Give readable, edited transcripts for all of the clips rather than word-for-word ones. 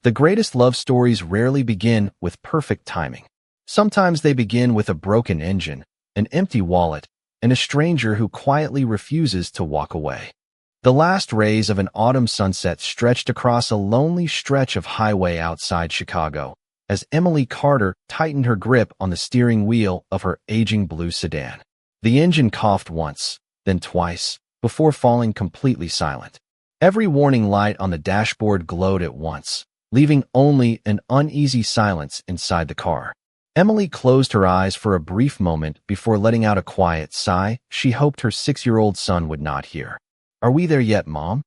The greatest love stories rarely begin with perfect timing. Sometimes they begin with a broken engine, an empty wallet, and a stranger who quietly refuses to walk away. The last rays of an autumn sunset stretched across a lonely stretch of highway outside Chicago, as Emily Carter tightened her grip on the steering wheel of her aging blue sedan. The engine coughed once, then twice, before falling completely silent. Every warning light on the dashboard glowed at once, leaving only an uneasy silence inside the car. Emily closed her eyes for a brief moment before letting out a quiet sigh she hoped her 6-year-old son would not hear. "Are we there yet, Mom?"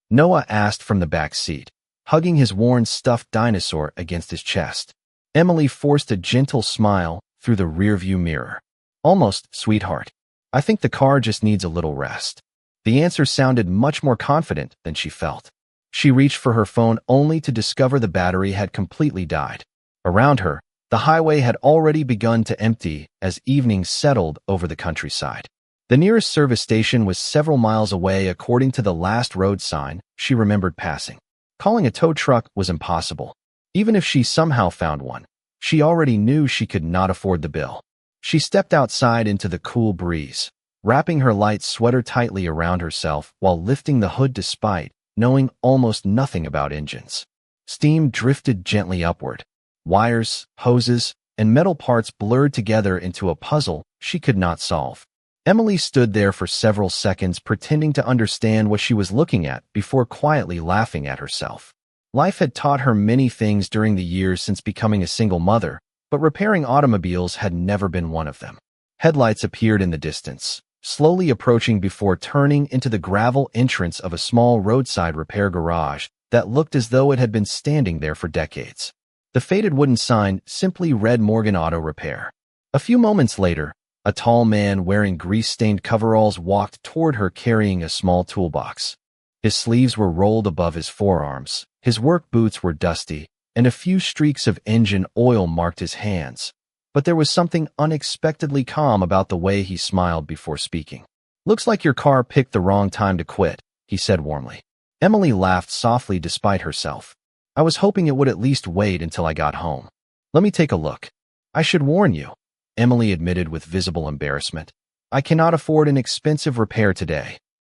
Noah asked from the back seat, hugging his worn stuffed dinosaur against his chest. Emily forced a gentle smile through the rearview mirror. "Almost, sweetheart. I think the car just needs a little rest." The answer sounded much more confident than she felt. She reached for her phone only to discover the battery had completely died. Around her, the highway had already begun to empty as evening settled over the countryside. The nearest service station was several miles away according to the last road sign she remembered passing. Calling a tow truck was impossible. Even if she somehow found one, she already knew she could not afford the bill. She stepped outside into the cool breeze, wrapping her light sweater tightly around herself while lifting the hood despite knowing almost nothing about engines. Steam drifted gently upward. Wires, hoses, and metal parts blurred together into a puzzle she could not solve. Emily stood there for several seconds pretending to understand what she was looking at before quietly laughing at herself. Life had taught her many things during the years since becoming a single mother, but repairing automobiles had never been one of them. Headlights appeared in the distance, slowly approaching before turning into the gravel entrance of a small roadside repair garage that looked as though it had been standing there for decades. The faded wooden sign simply read Morgan Auto Repair. A few moments later, a tall man wearing grease-stained coveralls walked toward her carrying a small toolbox. His sleeves were rolled above his forearms, his work boots were dusty, and a few streaks of engine oil marked his hands. But there was something unexpectedly calm about the way he smiled before speaking. "Looks like your car picked the wrong time to quit," he said warmly. Emily laughed softly despite herself. "I was hoping it would at least wait until I got home. Let me take a look." "I should warn you," Emily admitted with visible embarrassment. "I cannot afford an expensive repair today."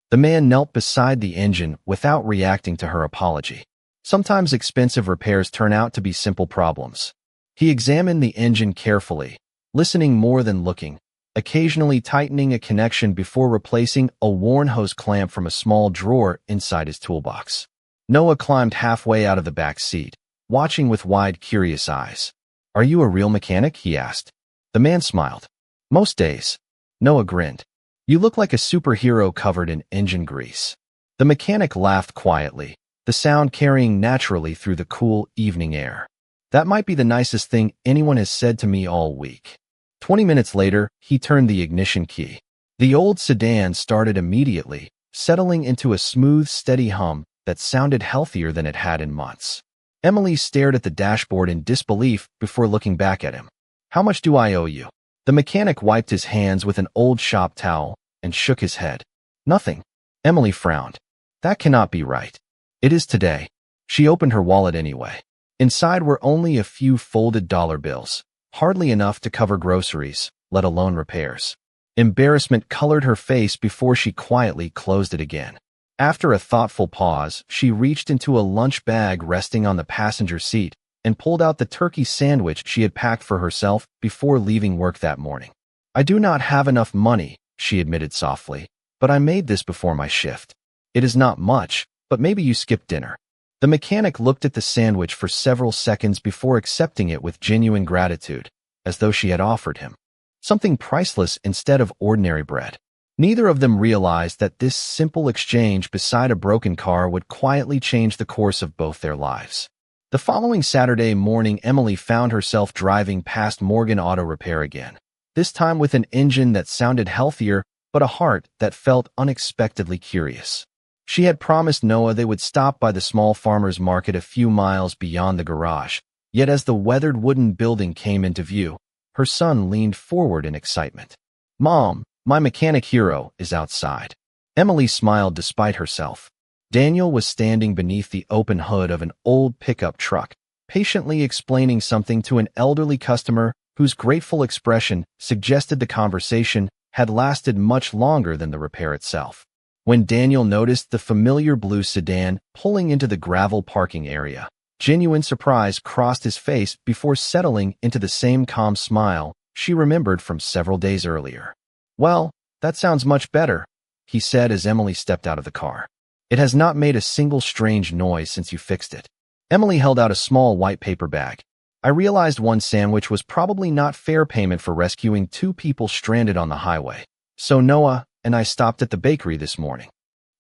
The man knelt beside the engine without reacting to her apology. Sometimes expensive repairs turn out to be simple problems. He examined the engine carefully, listening more than looking, occasionally tightening a connection before replacing a worn hose clamp from a small drawer inside his toolbox. Noah climbed halfway out of the back seat, watching with wide, curious eyes. "Are you a real mechanic?" he asked. The man smiled. "Most days." Noah grinned. "You look like a superhero covered in engine grease." The mechanic laughed quietly, the sound carrying naturally through the cool evening air. "That might be the nicest thing anyone has said to me all week." 20 minutes later, he turned the ignition key. The old sedan started immediately, settling into a smooth, steady hum that sounded healthier than it had in months. Emily stared at the dashboard in disbelief before looking back at him. "How much do I owe you?" The mechanic wiped his hands with an old shop towel and shook his head. "Nothing." Emily frowned. "That cannot be right." "It is today." She opened her wallet anyway. Inside were only a few folded dollar bills, hardly enough to cover groceries, let alone repairs. Embarrassment colored her face before she quietly closed it again. After a thoughtful pause, she reached into a lunch bag resting on the passenger seat and pulled out the turkey sandwich she had packed for herself before leaving work that morning. "I do not have enough money," she admitted softly, "but I made this before my shift. It is not much, but maybe you skipped dinner." The mechanic looked at the sandwich for several seconds before accepting it with genuine gratitude, as though she had offered him something priceless instead of ordinary bread. Neither of them realized that this simple exchange beside a broken car would quietly change the course of both their lives. The following Saturday morning, Emily found herself driving past Morgan Auto Repair again, this time with an engine that sounded healthier but a heart that felt unexpectedly curious. She had promised Noah they would stop by the small farmer's market a few miles beyond the garage, yet as the weathered wooden building came into view, her son leaned forward in excitement. "Mom, my mechanic hero is outside." Emily smiled despite herself. Daniel was standing beneath the open hood of an old pickup truck, patiently explaining something to an elderly customer whose grateful expression suggested the conversation had lasted much longer than the repair itself. When Daniel noticed the familiar blue sedan pulling into the gravel parking area, genuine surprise crossed his face before settling into the same calm smile she remembered from several days earlier. "Well, that sounds much better," he said as Emily stepped out of the car. "It has not made a single strange noise since you fixed it." Emily held out a small white paper bag. "I realized one sandwich was probably not fair payment for rescuing 2 people stranded on the highway. So Noah and I stopped at the bakery this morning."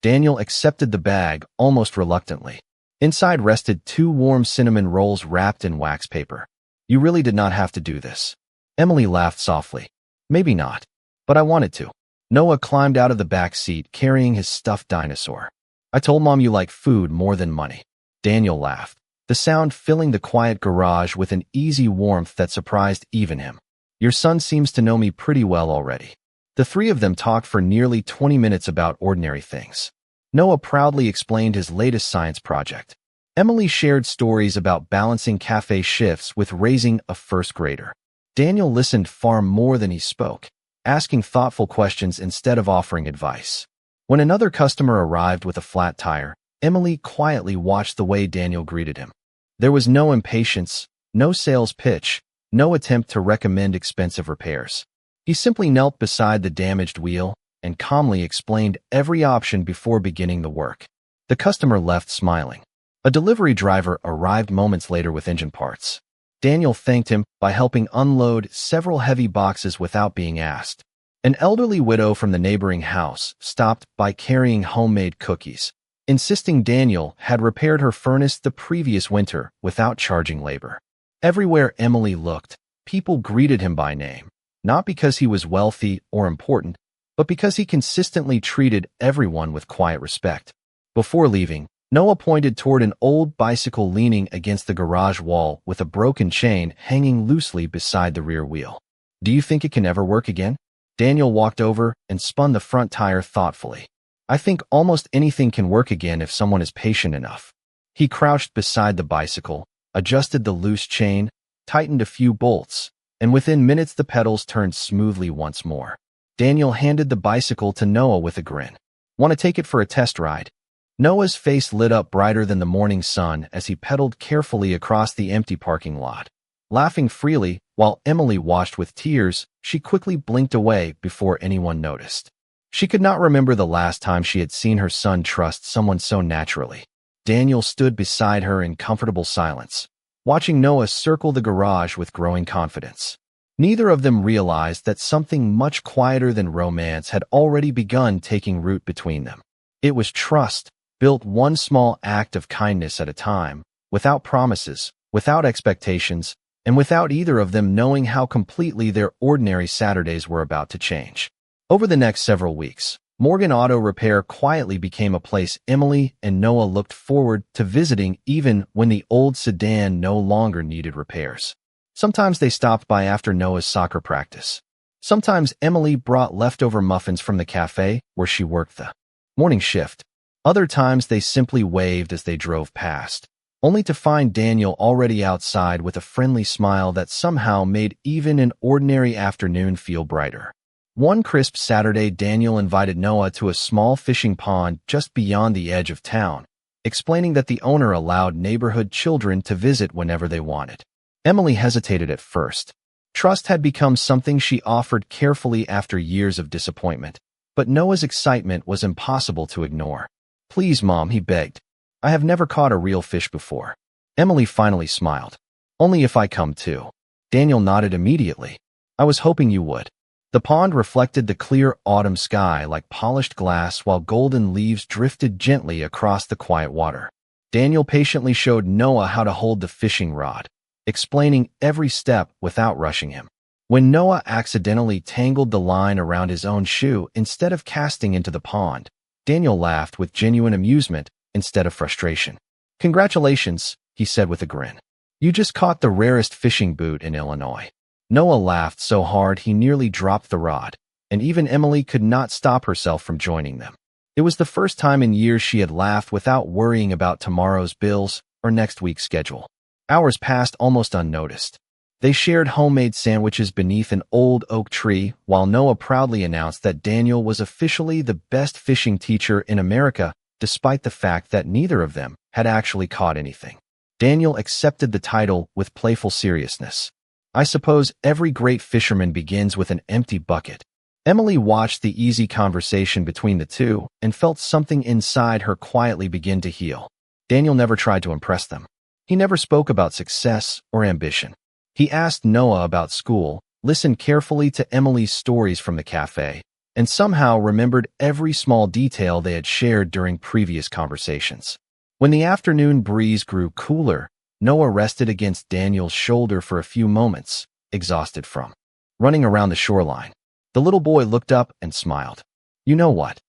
Daniel accepted the bag almost reluctantly. Inside rested 2 warm cinnamon rolls wrapped in wax paper. "You really did not have to do this." Emily laughed softly. "Maybe not, but I wanted to." Noah climbed out of the back seat carrying his stuffed dinosaur. "I told Mom you like food more than money." Daniel laughed, the sound filling the quiet garage with an easy warmth that surprised even him. "Your son seems to know me pretty well already." The 3 of them talked for nearly 20 minutes about ordinary things. Noah proudly explained his latest science project. Emily shared stories about balancing cafe shifts with raising a first grader. Daniel listened far more than he spoke, asking thoughtful questions instead of offering advice. When another customer arrived with a flat tire, Emily quietly watched the way Daniel greeted him. There was no impatience, no sales pitch, no attempt to recommend expensive repairs. He simply knelt beside the damaged wheel and calmly explained every option before beginning the work. The customer left smiling. A delivery driver arrived moments later with engine parts. Daniel thanked him by helping unload several heavy boxes without being asked. An elderly widow from the neighboring house stopped by carrying homemade cookies, insisting Daniel had repaired her furnace the previous winter without charging labor. Everywhere Emily looked, people greeted him by name, not because he was wealthy or important, but because he consistently treated everyone with quiet respect. Before leaving, Noah pointed toward an old bicycle leaning against the garage wall with a broken chain hanging loosely beside the rear wheel. "Do you think it can ever work again?" Daniel walked over and spun the front tire thoughtfully. "I think almost anything can work again if someone is patient enough." He crouched beside the bicycle, adjusted the loose chain, tightened a few bolts, and within minutes the pedals turned smoothly once more. Daniel handed the bicycle to Noah with a grin. "Want to take it for a test ride?" Noah's face lit up brighter than the morning sun as he pedaled carefully across the empty parking lot. Laughing freely, while Emily watched with tears, she quickly blinked away before anyone noticed. She could not remember the last time she had seen her son trust someone so naturally. Daniel stood beside her in comfortable silence, watching Noah circle the garage with growing confidence. Neither of them realized that something much quieter than romance had already begun taking root between them. It was trust, built one small act of kindness at a time, without promises, without expectations, and without either of them knowing how completely their ordinary Saturdays were about to change. Over the next several weeks, Morgan Auto Repair quietly became a place Emily and Noah looked forward to visiting even when the old sedan no longer needed repairs. Sometimes they stopped by after Noah's soccer practice. Sometimes Emily brought leftover muffins from the cafe where she worked the morning shift. Other times they simply waved as they drove past, only to find Daniel already outside with a friendly smile that somehow made even an ordinary afternoon feel brighter. One crisp Saturday, Daniel invited Noah to a small fishing pond just beyond the edge of town, explaining that the owner allowed neighborhood children to visit whenever they wanted. Emily hesitated at first. Trust had become something she offered carefully after years of disappointment, but Noah's excitement was impossible to ignore. "Please, Mom," he begged. "I have never caught a real fish before." Emily finally smiled. "Only if I come too." Daniel nodded immediately. "I was hoping you would." The pond reflected the clear autumn sky like polished glass while golden leaves drifted gently across the quiet water. Daniel patiently showed Noah how to hold the fishing rod, explaining every step without rushing him. When Noah accidentally tangled the line around his own shoe instead of casting into the pond, Daniel laughed with genuine amusement instead of frustration. "Congratulations," he said with a grin. "You just caught the rarest fishing boot in Illinois." Noah laughed so hard he nearly dropped the rod, and even Emily could not stop herself from joining them. It was the first time in years she had laughed without worrying about tomorrow's bills or next week's schedule. Hours passed almost unnoticed. They shared homemade sandwiches beneath an old oak tree while Noah proudly announced that Daniel was officially the best fishing teacher in America, despite the fact that neither of them had actually caught anything. Daniel accepted the title with playful seriousness. I suppose every great fisherman begins with an empty bucket. Emily watched the easy conversation between the two and felt something inside her quietly begin to heal. Daniel never tried to impress them. He never spoke about success or ambition. He asked Noah about school, listened carefully to Emily's stories from the cafe, and somehow remembered every small detail they had shared during previous conversations. When the afternoon breeze grew cooler, Noah rested against Daniel's shoulder for a few moments, exhausted from running around the shoreline. The little boy looked up and smiled. "You know what?"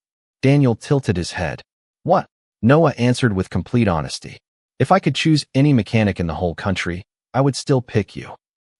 Daniel tilted his head. "What?" Noah answered with complete honesty. "If I could choose any mechanic in the whole country, I would still pick you."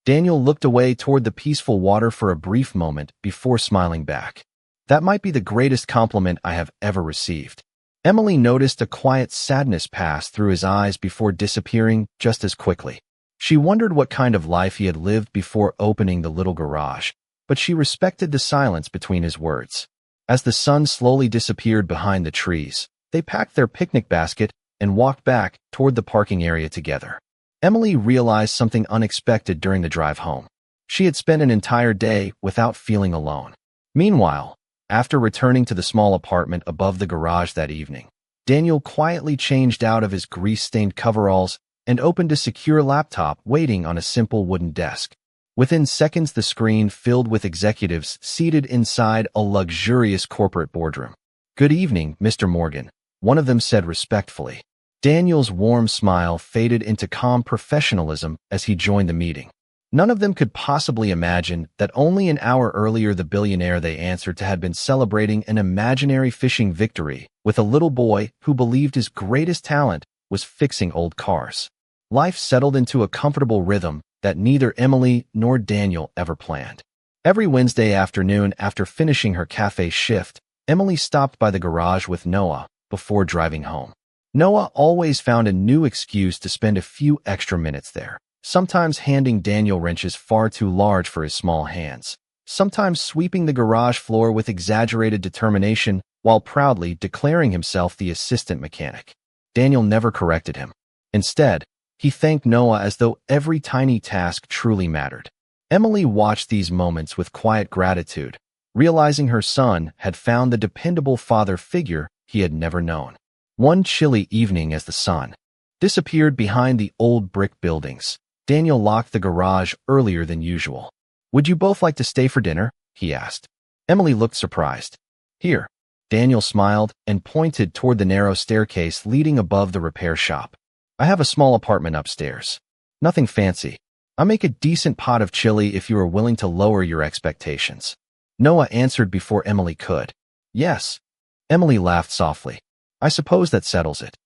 Daniel looked away toward the peaceful water for a brief moment before smiling back. "That might be the greatest compliment I have ever received." Emily noticed a quiet sadness pass through his eyes before disappearing just as quickly. She wondered what kind of life he had lived before opening the little garage, but she respected the silence between his words. As the sun slowly disappeared behind the trees, they packed their picnic basket and walked back toward the parking area together. Emily realized something unexpected during the drive home. She had spent an entire day without feeling alone. Meanwhile, after returning to the small apartment above the garage that evening, Daniel quietly changed out of his grease-stained coveralls and opened a secure laptop waiting on a simple wooden desk. Within seconds, the screen filled with executives seated inside a luxurious corporate boardroom. "Good evening, Mr. Morgan," one of them said respectfully. Daniel's warm smile faded into calm professionalism as he joined the meeting. None of them could possibly imagine that only an hour earlier the billionaire they answered to had been celebrating an imaginary fishing victory with a little boy who believed his greatest talent was fixing old cars. Life settled into a comfortable rhythm that neither Emily nor Daniel ever planned. Every Wednesday afternoon after finishing her cafe shift, Emily stopped by the garage with Noah before driving home. Noah always found a new excuse to spend a few extra minutes there, sometimes handing Daniel wrenches far too large for his small hands, sometimes sweeping the garage floor with exaggerated determination while proudly declaring himself the assistant mechanic. Daniel never corrected him. Instead, he thanked Noah as though every tiny task truly mattered. Emily watched these moments with quiet gratitude, realizing her son had found the dependable father figure he had never known. One chilly evening, as the sun disappeared behind the old brick buildings, Daniel locked the garage earlier than usual. "Would you both like to stay for dinner?" he asked. Emily looked surprised. "Here." Daniel smiled and pointed toward the narrow staircase leading above the repair shop. "I have a small apartment upstairs. Nothing fancy. I'll make a decent pot of chili if you are willing to lower your expectations." Noah answered before Emily could. "Yes." Emily laughed softly. "I suppose that settles it."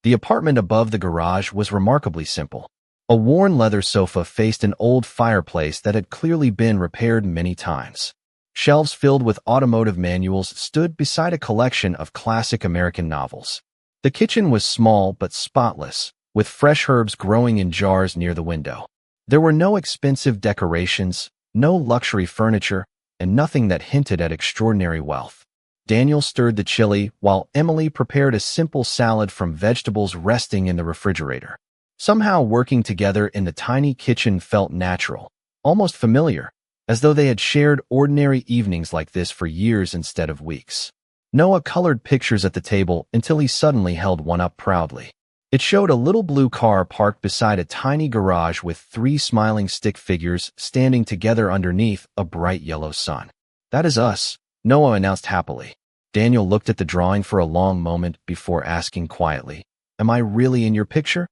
The apartment above the garage was remarkably simple. A worn leather sofa faced an old fireplace that had clearly been repaired many times. Shelves filled with automotive manuals stood beside a collection of classic American novels. The kitchen was small but spotless, with fresh herbs growing in jars near the window. There were no expensive decorations, no luxury furniture, and nothing that hinted at extraordinary wealth. Daniel stirred the chili while Emily prepared a simple salad from vegetables resting in the refrigerator. Somehow working together in the tiny kitchen felt natural, almost familiar, as though they had shared ordinary evenings like this for years instead of weeks. Noah colored pictures at the table until he suddenly held one up proudly. It showed a little blue car parked beside a tiny garage with 3 smiling stick figures standing together underneath a bright yellow sun. "That is us," Noah announced happily. Daniel looked at the drawing for a long moment before asking quietly, "Am I really in your picture?"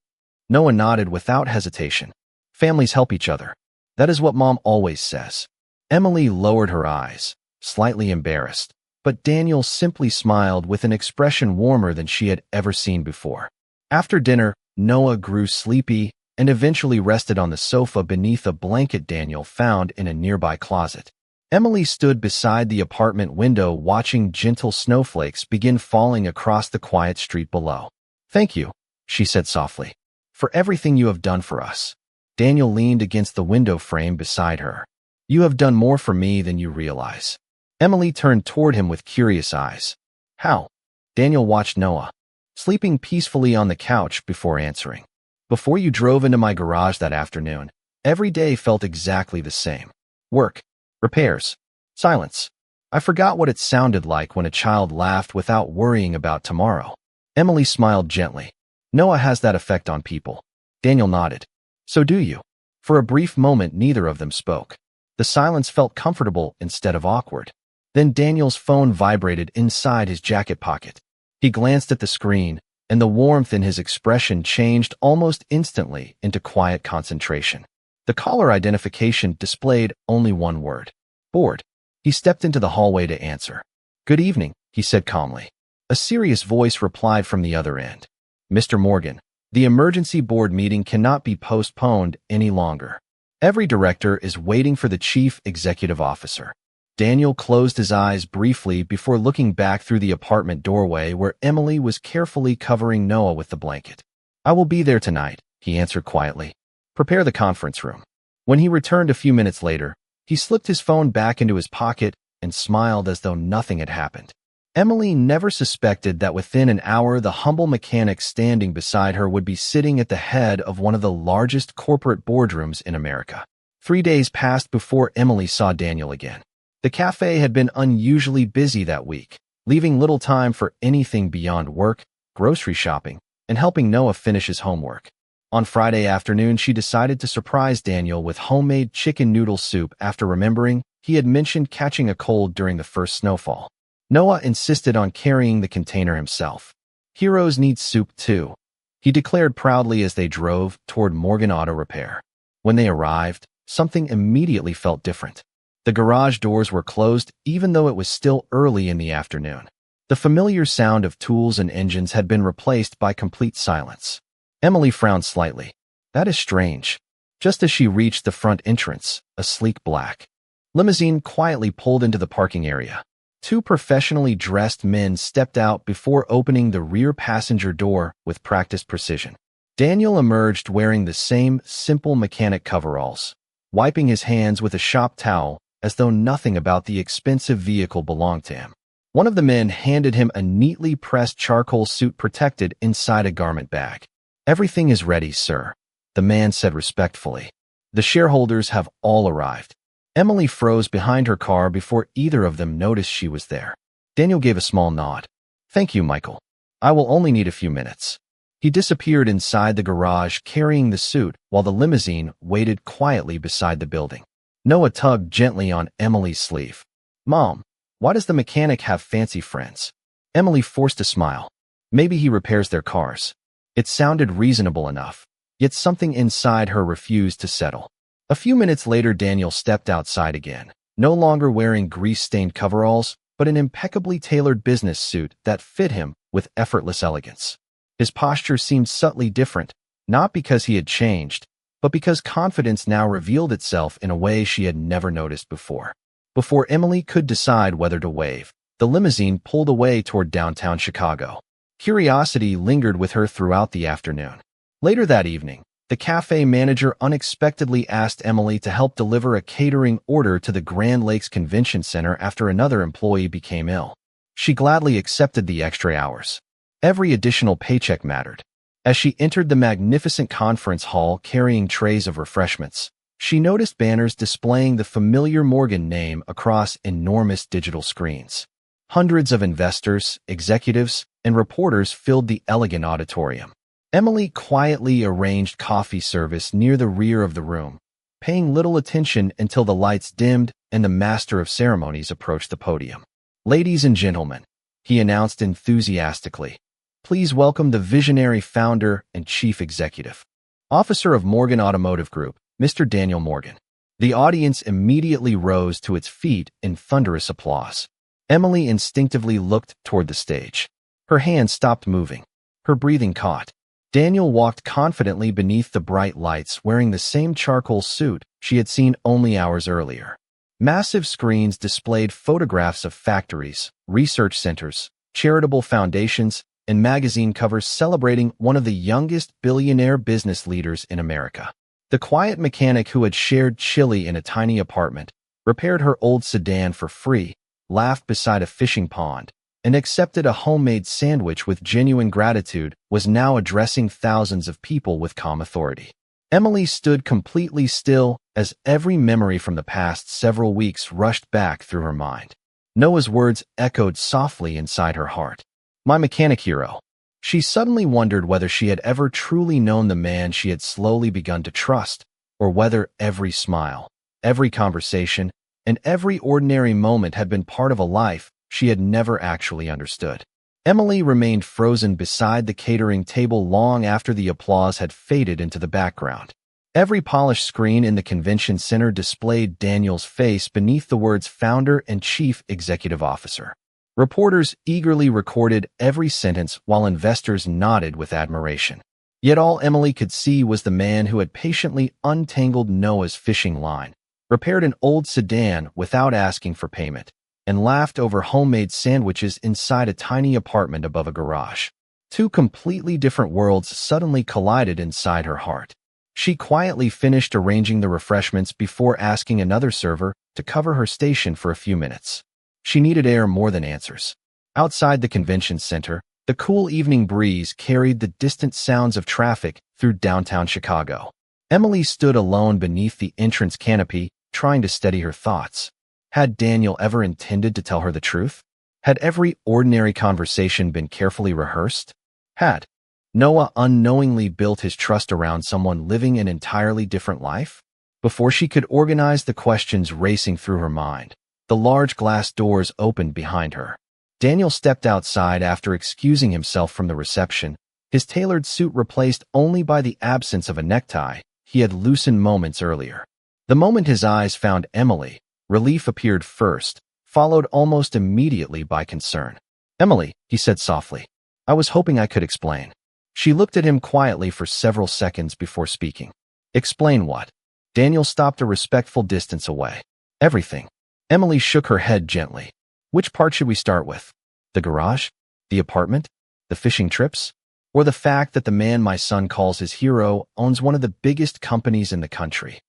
Noah nodded without hesitation. "Families help each other. That is what Mom always says." Emily lowered her eyes, slightly embarrassed, but Daniel simply smiled with an expression warmer than she had ever seen before. After dinner, Noah grew sleepy and eventually rested on the sofa beneath a blanket Daniel found in a nearby closet. Emily stood beside the apartment window watching gentle snowflakes begin falling across the quiet street below. "Thank you," she said softly, "for everything you have done for us." Daniel leaned against the window frame beside her. "You have done more for me than you realize." Emily turned toward him with curious eyes. "How?" Daniel watched Noah, sleeping peacefully on the couch, before answering. "Before you drove into my garage that afternoon, every day felt exactly the same. Work, repairs, silence. I forgot what it sounded like when a child laughed without worrying about tomorrow." Emily smiled gently. "Noah has that effect on people." Daniel nodded. "So do you." For a brief moment, neither of them spoke. The silence felt comfortable instead of awkward. Then Daniel's phone vibrated inside his jacket pocket. He glanced at the screen, and the warmth in his expression changed almost instantly into quiet concentration. The caller identification displayed only one word: bored. He stepped into the hallway to answer. "Good evening," he said calmly. A serious voice replied from the other end. "Mr. Morgan, the emergency board meeting cannot be postponed any longer. Every director is waiting for the chief executive officer." Daniel closed his eyes briefly before looking back through the apartment doorway where Emily was carefully covering Noah with the blanket. "I will be there tonight," he answered quietly. "Prepare the conference room." When he returned a few minutes later, he slipped his phone back into his pocket and smiled as though nothing had happened. Emily never suspected that within an hour the humble mechanic standing beside her would be sitting at the head of one of the largest corporate boardrooms in America. 3 days passed before Emily saw Daniel again. The cafe had been unusually busy that week, leaving little time for anything beyond work, grocery shopping, and helping Noah finish his homework. On Friday afternoon, she decided to surprise Daniel with homemade chicken noodle soup after remembering he had mentioned catching a cold during the first snowfall. Noah insisted on carrying the container himself. "Heroes need soup too," he declared proudly as they drove toward Morgan Auto Repair. When they arrived, something immediately felt different. The garage doors were closed even though it was still early in the afternoon. The familiar sound of tools and engines had been replaced by complete silence. Emily frowned slightly. "That is strange." Just as she reached the front entrance, a sleek black limousine quietly pulled into the parking area. 2 professionally dressed men stepped out before opening the rear passenger door with practiced precision. Daniel emerged wearing the same simple mechanic coveralls, wiping his hands with a shop towel as though nothing about the expensive vehicle belonged to him. One of the men handed him a neatly pressed charcoal suit protected inside a garment bag. "Everything is ready, sir," the man said respectfully. "The shareholders have all arrived." Emily froze behind her car before either of them noticed she was there. Daniel gave a small nod. "Thank you, Michael. I will only need a few minutes." He disappeared inside the garage carrying the suit while the limousine waited quietly beside the building. Noah tugged gently on Emily's sleeve. "Mom, why does the mechanic have fancy friends?" Emily forced a smile. "Maybe he repairs their cars." It sounded reasonable enough, yet something inside her refused to settle. A few minutes later, Daniel stepped outside again, no longer wearing grease-stained coveralls, but an impeccably tailored business suit that fit him with effortless elegance. His posture seemed subtly different, not because he had changed, but because confidence now revealed itself in a way she had never noticed before. Before Emily could decide whether to wave, the limousine pulled away toward downtown Chicago. Curiosity lingered with her throughout the afternoon. Later that evening, the cafe manager unexpectedly asked Emily to help deliver a catering order to the Grand Lakes Convention Center after another employee became ill. She gladly accepted the extra hours. Every additional paycheck mattered. As she entered the magnificent conference hall carrying trays of refreshments, she noticed banners displaying the familiar Morgan name across enormous digital screens. Hundreds of investors, executives, and reporters filled the elegant auditorium. Emily quietly arranged coffee service near the rear of the room, paying little attention until the lights dimmed and the master of ceremonies approached the podium. "Ladies and gentlemen," he announced enthusiastically, "please welcome the visionary founder and chief executive officer of Morgan Automotive Group, Mr. Daniel Morgan." The audience immediately rose to its feet in thunderous applause. Emily instinctively looked toward the stage. Her hands stopped moving. Her breathing caught. Daniel walked confidently beneath the bright lights wearing the same charcoal suit she had seen only hours earlier. Massive screens displayed photographs of factories, research centers, charitable foundations, and magazine covers celebrating one of the youngest billionaire business leaders in America. The quiet mechanic who had shared chili in a tiny apartment, repaired her old sedan for free, laughed beside a fishing pond, and accepted a homemade sandwich with genuine gratitude was now addressing thousands of people with calm authority. Emily stood completely still as every memory from the past several weeks rushed back through her mind. Noah's words echoed softly inside her heart. My mechanic hero. She suddenly wondered whether she had ever truly known the man she had slowly begun to trust, or whether every smile, every conversation, and every ordinary moment had been part of a life she had never actually understood. Emily remained frozen beside the catering table long after the applause had faded into the background. Every polished screen in the convention center displayed Daniel's face beneath the words founder and chief executive officer. Reporters eagerly recorded every sentence while investors nodded with admiration. Yet all Emily could see was the man who had patiently untangled Noah's fishing line, repaired an old sedan without asking for payment, and laughed over homemade sandwiches inside a tiny apartment above a garage. Two completely different worlds suddenly collided inside her heart. She quietly finished arranging the refreshments before asking another server to cover her station for a few minutes. She needed air more than answers. Outside the convention center, the cool evening breeze carried the distant sounds of traffic through downtown Chicago. Emily stood alone beneath the entrance canopy, trying to steady her thoughts. Had Daniel ever intended to tell her the truth? Had every ordinary conversation been carefully rehearsed? Had Noah unknowingly built his trust around someone living an entirely different life? Before she could organize the questions racing through her mind, the large glass doors opened behind her. Daniel stepped outside after excusing himself from the reception, his tailored suit replaced only by the absence of a necktie he had loosened moments earlier. The moment his eyes found Emily, relief appeared first, followed almost immediately by concern. "Emily," he said softly, "I was hoping I could explain." She looked at him quietly for several seconds before speaking. "Explain what?" Daniel stopped a respectful distance away. "Everything." Emily shook her head gently. "Which part should we start with? The garage? The apartment? The fishing trips? Or the fact that the man my son calls his hero owns one of the biggest companies in the country?"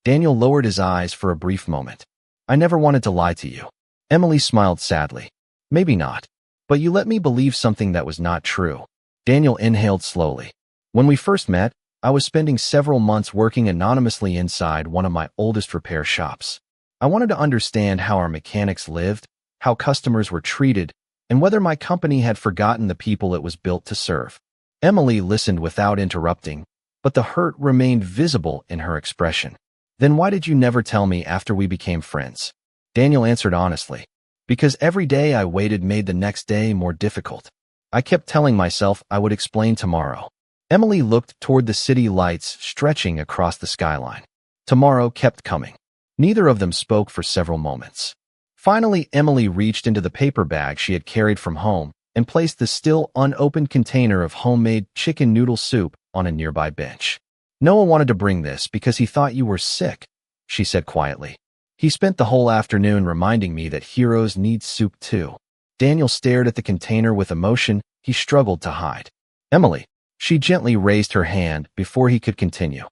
Daniel lowered his eyes for a brief moment. "I never wanted to lie to you." Emily smiled sadly. "Maybe not. But you let me believe something that was not true." Daniel inhaled slowly. "When we first met, I was spending several months working anonymously inside one of my oldest repair shops. I wanted to understand how our mechanics lived, how customers were treated, and whether my company had forgotten the people it was built to serve." Emily listened without interrupting, but the hurt remained visible in her expression. "Then why did you never tell me after we became friends?" Daniel answered honestly. "Because every day I waited made the next day more difficult. I kept telling myself I would explain tomorrow." Emily looked toward the city lights stretching across the skyline. Tomorrow kept coming. Neither of them spoke for several moments. Finally, Emily reached into the paper bag she had carried from home and placed the still unopened container of homemade chicken noodle soup on a nearby bench. "Noah wanted to bring this because he thought you were sick," she said quietly. "He spent the whole afternoon reminding me that heroes need soup too." Daniel stared at the container with emotion he struggled to hide. "Emily," she gently raised her hand before he could continue.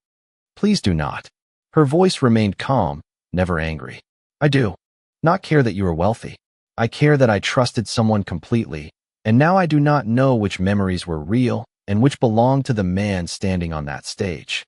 "Please do not." Her voice remained calm, never angry. "I do not care that you are wealthy. I care that I trusted someone completely, and now I do not know which memories were real and which belonged to the man standing on that stage."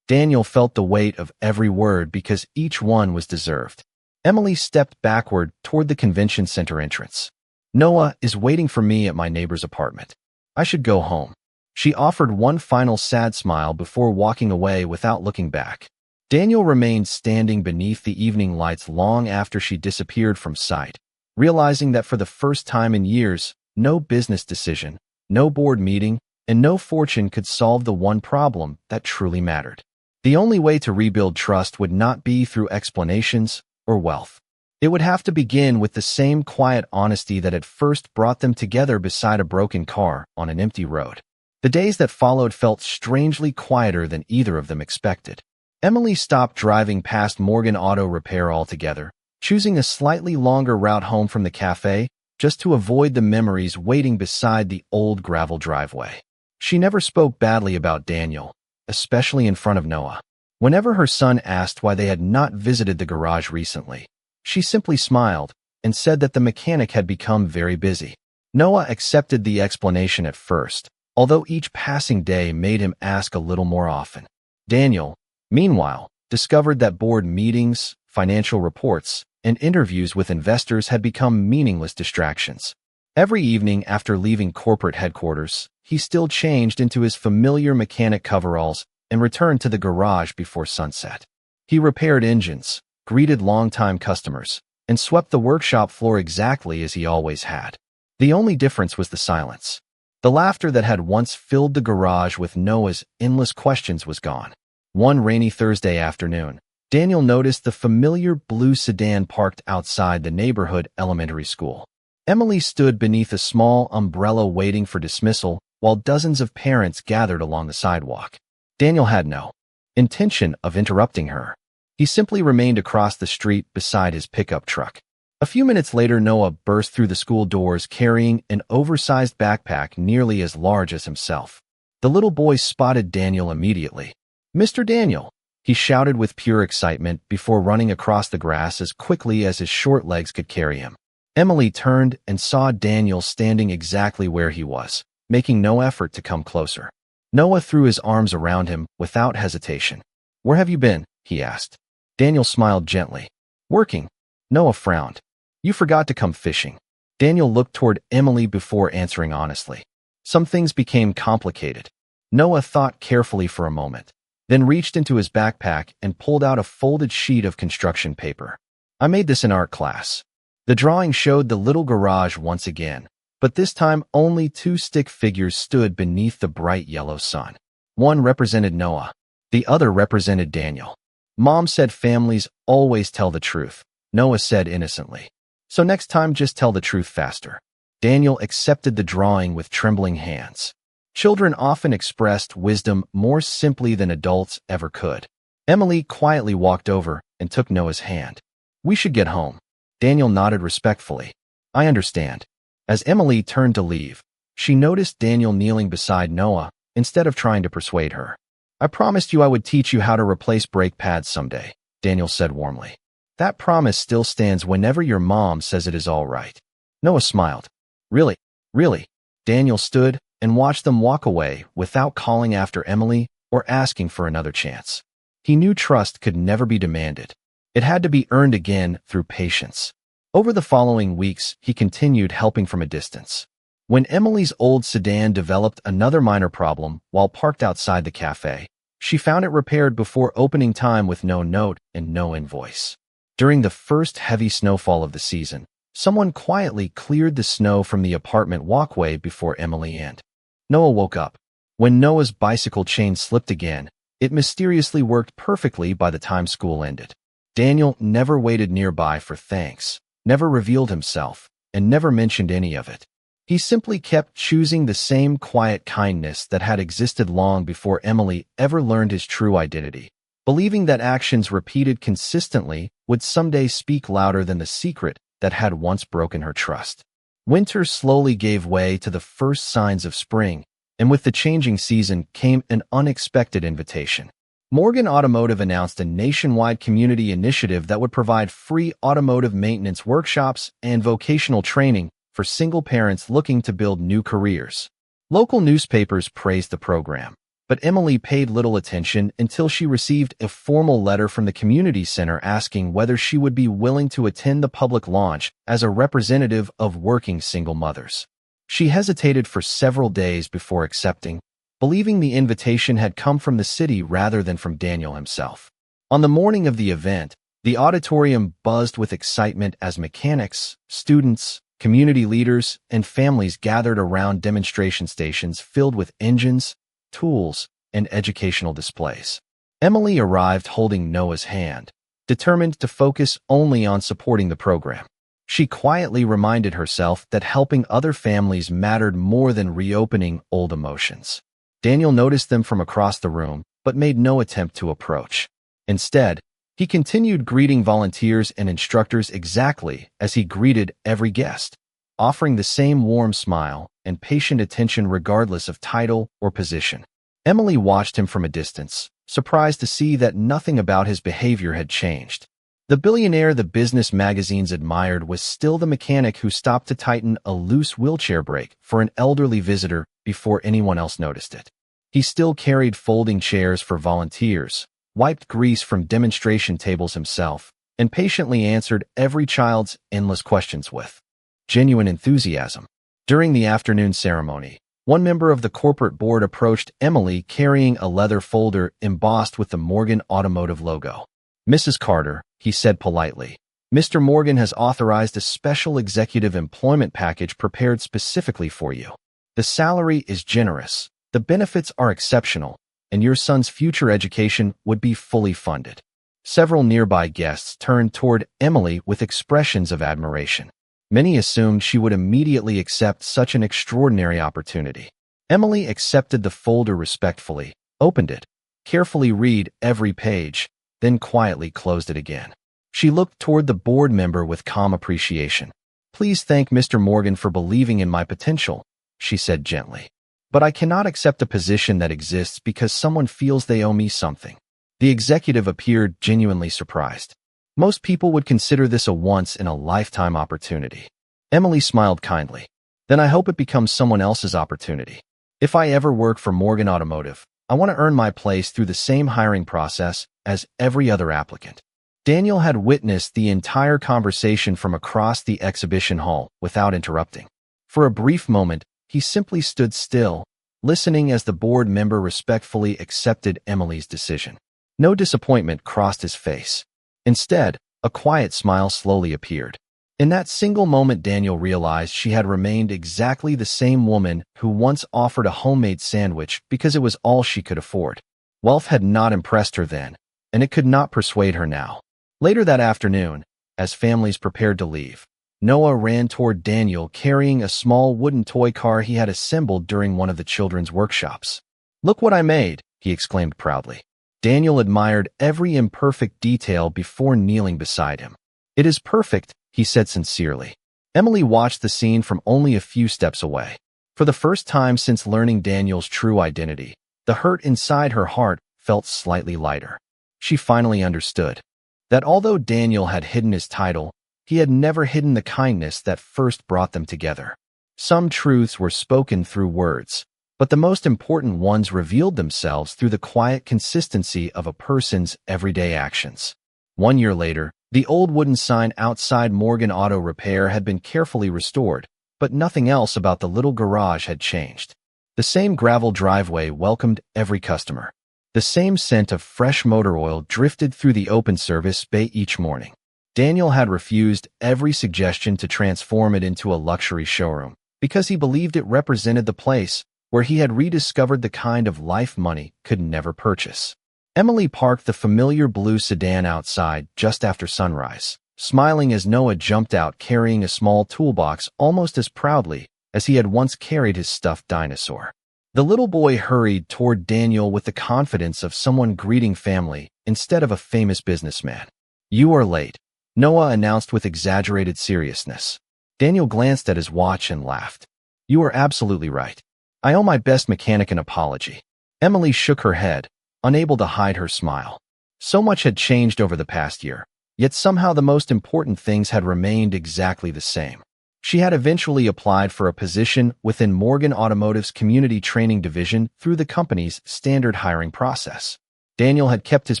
Daniel felt the weight of every word because each one was deserved. Emily stepped backward toward the convention center entrance. "Noah is waiting for me at my neighbor's apartment. I should go home." She offered one final sad smile before walking away without looking back. Daniel remained standing beneath the evening lights long after she disappeared from sight, realizing that for the first time in years, no business decision, no board meeting, and no fortune could solve the one problem that truly mattered. The only way to rebuild trust would not be through explanations or wealth. It would have to begin with the same quiet honesty that had first brought them together beside a broken car on an empty road. The days that followed felt strangely quieter than either of them expected. Emily stopped driving past Morgan Auto Repair altogether, choosing a slightly longer route home from the cafe just to avoid the memories waiting beside the old gravel driveway. She never spoke badly about Daniel, especially in front of Noah. Whenever her son asked why they had not visited the garage recently, she simply smiled and said that the mechanic had become very busy. Noah accepted the explanation at first, although each passing day made him ask a little more often. Daniel, meanwhile, discovered that board meetings, financial reports, and interviews with investors had become meaningless distractions. Every evening after leaving corporate headquarters, he still changed into his familiar mechanic coveralls and returned to the garage before sunset. He repaired engines, greeted longtime customers, and swept the workshop floor exactly as he always had. The only difference was the silence. The laughter that had once filled the garage with Noah's endless questions was gone. One rainy Thursday afternoon, Daniel noticed the familiar blue sedan parked outside the neighborhood elementary school. Emily stood beneath a small umbrella waiting for dismissal while dozens of parents gathered along the sidewalk. Daniel had no intention of interrupting her. He simply remained across the street beside his pickup truck. A few minutes later, Noah burst through the school doors carrying an oversized backpack nearly as large as himself. The little boy spotted Daniel immediately. "Mr. Daniel," he shouted with pure excitement before running across the grass as quickly as his short legs could carry him. Emily turned and saw Daniel standing exactly where he was, making no effort to come closer. Noah threw his arms around him without hesitation. "Where have you been?" he asked. Daniel smiled gently. "Working." Noah frowned. "You forgot to come fishing." Daniel looked toward Emily before answering honestly. Some things became complicated. Noah thought carefully for a moment, then reached into his backpack and pulled out a folded sheet of construction paper. "I made this in art class." The drawing showed the little garage once again, but this time only two stick figures stood beneath the bright yellow sun. One represented Noah. The other represented Daniel. "Mom said families always tell the truth," Noah said innocently. "So next time just tell the truth faster." Daniel accepted the drawing with trembling hands. Children often expressed wisdom more simply than adults ever could. Emily quietly walked over and took Noah's hand. "We should get home." Daniel nodded respectfully. "I understand." As Emily turned to leave, she noticed Daniel kneeling beside Noah instead of trying to persuade her. "I promised you I would teach you how to replace brake pads someday," Daniel said warmly. "That promise still stands whenever your mom says it is all right." Noah smiled. "Really? Really?" Daniel stood and watched them walk away without calling after Emily or asking for another chance. He knew trust could never be demanded. It had to be earned again through patience. Over the following weeks, he continued helping from a distance. When Emily's old sedan developed another minor problem while parked outside the cafe, she found it repaired before opening time with no note and no invoice. During the first heavy snowfall of the season, someone quietly cleared the snow from the apartment walkway before Emily and Noah woke up. When Noah's bicycle chain slipped again, it mysteriously worked perfectly by the time school ended. Daniel never waited nearby for thanks, never revealed himself, and never mentioned any of it. He simply kept choosing the same quiet kindness that had existed long before Emily ever learned his true identity, believing that actions repeated consistently would someday speak louder than the secret that had once broken her trust. Winter slowly gave way to the first signs of spring, and with the changing season came an unexpected invitation. Morgan Automotive announced a nationwide community initiative that would provide free automotive maintenance workshops and vocational training for single parents looking to build new careers. Local newspapers praised the program, but Emily paid little attention until she received a formal letter from the community center asking whether she would be willing to attend the public launch as a representative of working single mothers. She hesitated for several days before accepting, believing the invitation had come from the city rather than from Daniel himself. On the morning of the event, the auditorium buzzed with excitement as mechanics, students, community leaders, and families gathered around demonstration stations filled with engines, tools, and educational displays. Emily arrived holding Noah's hand, determined to focus only on supporting the program. She quietly reminded herself that helping other families mattered more than reopening old emotions. Daniel noticed them from across the room, but made no attempt to approach. Instead, He continued greeting volunteers and instructors exactly as he greeted every guest, offering the same warm smile and patient attention regardless of title or position. Emily watched him from a distance, surprised to see that nothing about his behavior had changed. The billionaire the business magazines admired was still the mechanic who stopped to tighten a loose wheelchair brake for an elderly visitor before anyone else noticed it. He still carried folding chairs for volunteers, wiped grease from demonstration tables himself, and patiently answered every child's endless questions with genuine enthusiasm. During the afternoon ceremony, one member of the corporate board approached Emily carrying a leather folder embossed with the Morgan Automotive logo. "Mrs. Carter," he said politely, "Mr. Morgan has authorized a special executive employment package prepared specifically for you. The salary is generous, the benefits are exceptional, and your son's future education would be fully funded." Several nearby guests turned toward Emily with expressions of admiration. Many assumed she would immediately accept such an extraordinary opportunity. Emily accepted the folder respectfully, opened it, carefully read every page, then quietly closed it again. She looked toward the board member with calm appreciation. "Please thank Mr. Morgan for believing in my potential," she said gently. "But I cannot accept a position that exists because someone feels they owe me something." The executive appeared genuinely surprised. Most people would consider this a once-in-a-lifetime opportunity. Emily smiled kindly. "Then I hope it becomes someone else's opportunity. If I ever work for Morgan Automotive, I want to earn my place through the same hiring process as every other applicant." Daniel had witnessed the entire conversation from across the exhibition hall without interrupting. For a brief moment, he simply stood still, listening as the board member respectfully accepted Emily's decision. No disappointment crossed his face. Instead, a quiet smile slowly appeared. In that single moment, Daniel realized she had remained exactly the same woman who once offered a homemade sandwich because it was all she could afford. Wealth had not impressed her then, and it could not persuade her now. Later that afternoon, as families prepared to leave, Noah ran toward Daniel carrying a small wooden toy car he had assembled during one of the children's workshops. "Look what I made," he exclaimed proudly. Daniel admired every imperfect detail before kneeling beside him. "It is perfect," he said sincerely. Emily watched the scene from only a few steps away. For the first time since learning Daniel's true identity, the hurt inside her heart felt slightly lighter. She finally understood that although Daniel had hidden his title, he had never hidden the kindness that first brought them together. Some truths were spoken through words, but the most important ones revealed themselves through the quiet consistency of a person's everyday actions. 1 year later, the old wooden sign outside Morgan Auto Repair had been carefully restored, but nothing else about the little garage had changed. The same gravel driveway welcomed every customer. The same scent of fresh motor oil drifted through the open service bay each morning. Daniel had refused every suggestion to transform it into a luxury showroom because he believed it represented the place where he had rediscovered the kind of life money could never purchase. Emily parked the familiar blue sedan outside just after sunrise, smiling as Noah jumped out carrying a small toolbox almost as proudly as he had once carried his stuffed dinosaur. The little boy hurried toward Daniel with the confidence of someone greeting family instead of a famous businessman. "You are late," Noah announced with exaggerated seriousness. Daniel glanced at his watch and laughed. "You are absolutely right. I owe my best mechanic an apology." Emily shook her head, unable to hide her smile. So much had changed over the past year, yet somehow the most important things had remained exactly the same. She had eventually applied for a position within Morgan Automotive's community training division through the company's standard hiring process. Daniel had kept his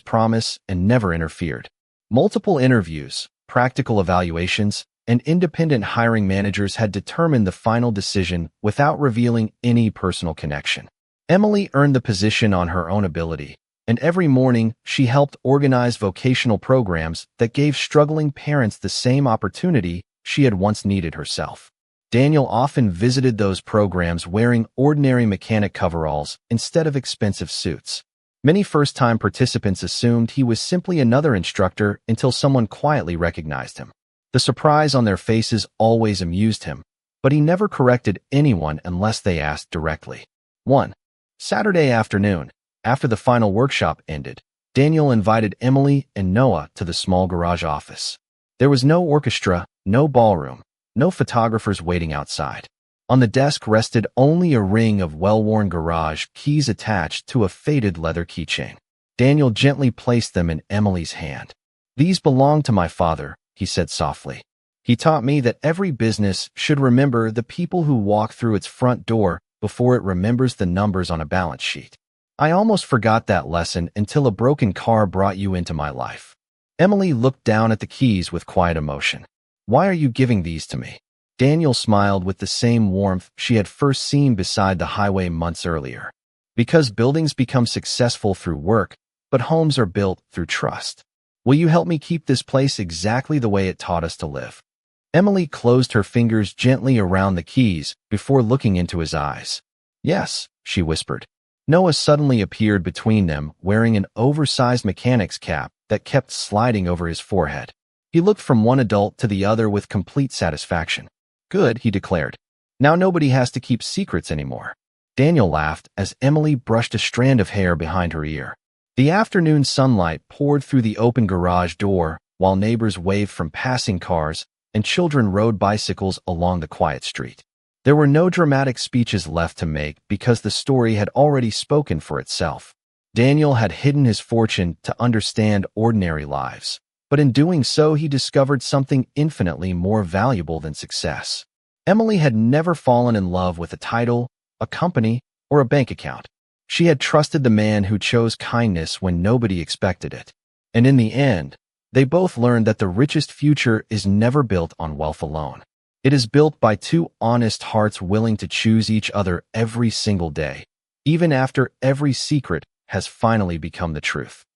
promise and never interfered. Multiple interviews, practical evaluations, and independent hiring managers had determined the final decision without revealing any personal connection. Emily earned the position on her own ability, and every morning she helped organize vocational programs that gave struggling parents the same opportunity she had once needed herself. Daniel often visited those programs wearing ordinary mechanic coveralls instead of expensive suits. Many first-time participants assumed he was simply another instructor until someone quietly recognized him. The surprise on their faces always amused him, but he never corrected anyone unless they asked directly. One Saturday afternoon, after the final workshop ended, Daniel invited Emily and Noah to the small garage office. There was no orchestra, no ballroom, no photographers waiting outside. On the desk rested only a ring of well-worn garage keys attached to a faded leather keychain. Daniel gently placed them in Emily's hand. "These belong to my father," he said softly. "He taught me that every business should remember the people who walk through its front door before it remembers the numbers on a balance sheet. I almost forgot that lesson until a broken car brought you into my life." Emily looked down at the keys with quiet emotion. "Why are you giving these to me?" Daniel smiled with the same warmth she had first seen beside the highway months earlier. "Because buildings become successful through work, but homes are built through trust. Will you help me keep this place exactly the way it taught us to live?" Emily closed her fingers gently around the keys before looking into his eyes. "Yes," she whispered. Noah suddenly appeared between them, wearing an oversized mechanic's cap that kept sliding over his forehead. He looked from one adult to the other with complete satisfaction. "Good," he declared. "Now nobody has to keep secrets anymore." Daniel laughed as Emily brushed a strand of hair behind her ear. The afternoon sunlight poured through the open garage door while neighbors waved from passing cars and children rode bicycles along the quiet street. There were no dramatic speeches left to make because the story had already spoken for itself. Daniel had hidden his fortune to understand ordinary lives, but in doing so he discovered something infinitely more valuable than success. Emily had never fallen in love with a title, a company, or a bank account. She had trusted the man who chose kindness when nobody expected it. And in the end, they both learned that the richest future is never built on wealth alone. It is built by two honest hearts willing to choose each other every single day, even after every secret has finally become the truth.